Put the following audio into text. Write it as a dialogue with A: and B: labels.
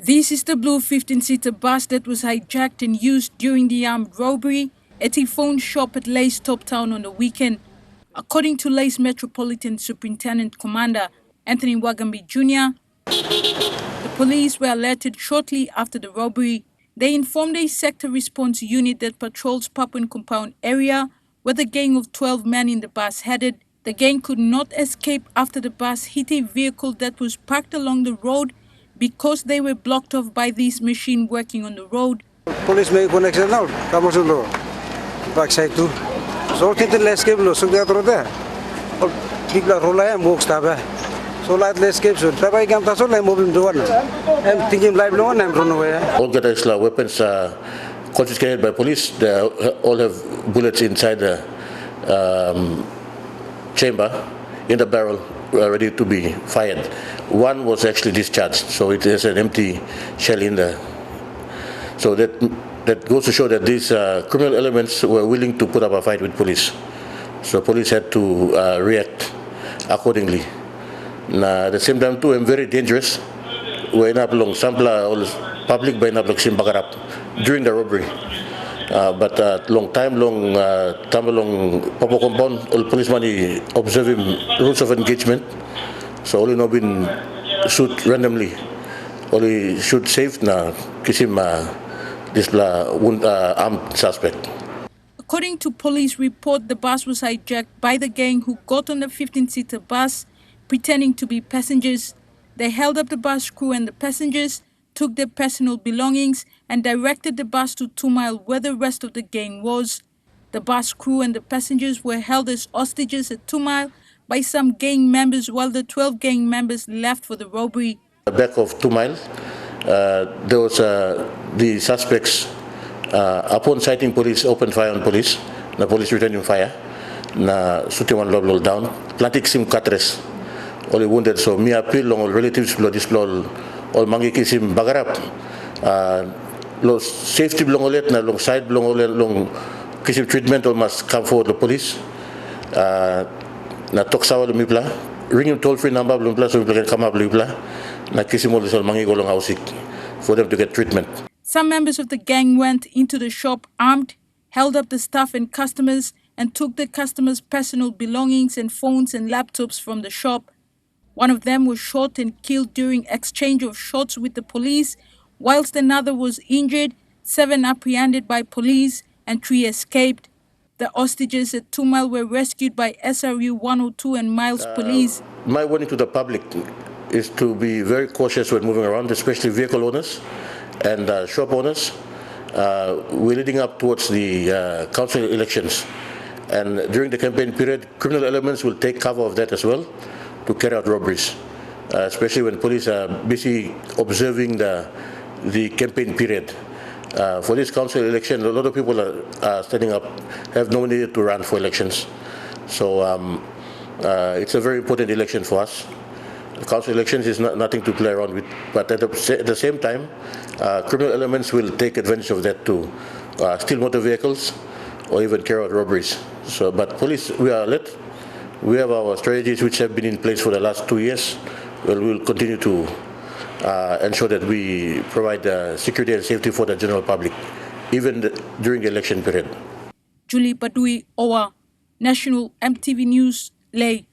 A: This is the blue 15-seater bus that was hijacked and used during the armed robbery at a phone shop at Lay's Top Town on the weekend. According to Lay's Metropolitan Superintendent Commander Anthony Wagambi Jr., the police were alerted shortly after the robbery. They informed a sector response unit that patrols Papuan Compound area where the gang of 12 men in the bus headed. The gang could not escape after the bus hit a vehicle that was parked along the road because they were blocked off by this machine working on the road.
B: Police may connection now, come on, backside too. So let's escape, so they are there. People are rolling, walk stab. So let's escape soon. I can't pass on, I'm moving to one. I'm thinking live long, I'm running away.
C: All the weapons confiscated by police, they all have bullets inside the chamber, in the barrel, ready to be fired. One was actually discharged, so it is an empty shell in there. So that goes to show that these criminal elements were willing to put up a fight with police. So police had to react accordingly. At the same time too, I'm very dangerous. We're in long sampla public by Simbagarap during the robbery. But long time long Papa compound all policemen observing rules of engagement. So only no been shoot randomly. Only shoot safe na kisim this armed suspect.
A: According to police report, the bus was hijacked by the gang who got on the 15-seater bus pretending to be passengers. They held up the bus crew and the passengers, took their personal belongings and directed the bus to 2 Mile where the rest of the gang was. The bus crew and the passengers were held as hostages at 2 Mile by some gang members while the 12 gang members left for the robbery.
C: At the back of 2 Mile, there was the suspects, upon sighting police, opened fire on police. The police returning fire. Na shooting one lob down. Platic sim katres. Only wounded. So me appeal long relatives below this all mangi kisim bagarap. Lo safety belong ulit na long side belong ulit long kisim treatment all must come forward the police. Na toksawa lumipla. Ring him toll free number lumipla so people can come up lumipla. Na kisim ulit all mangi golong housing for them to get treatment.
A: Some members of the gang went into the shop armed, held up the staff and customers, and took the customers' personal belongings and phones and laptops from the shop. One of them was shot and killed during exchange of shots with the police, whilst another was injured, 7 apprehended by police, and 3 escaped. The hostages at 2 Mile were rescued by SRU 102 and Miles Police.
C: My warning to the public is to be very cautious when moving around, especially vehicle owners and shop owners. We're leading up towards the council elections. And during the campaign period, criminal elements will take cover of that as well to carry out robberies, especially when police are busy observing the campaign period. For this council election, a lot of people are standing up, have nominated to run for elections. So it's a very important election for us. The council elections is nothing to play around with, but at the same time, criminal elements will take advantage of that to steal motor vehicles or even carry out robberies. So, but police, we are alert. We have our strategies which have been in place for the last 2 years. Well, we'll continue to ensure that we provide security and safety for the general public, even during the election period.
A: Julie Badui Owa, National MTV News, Lay.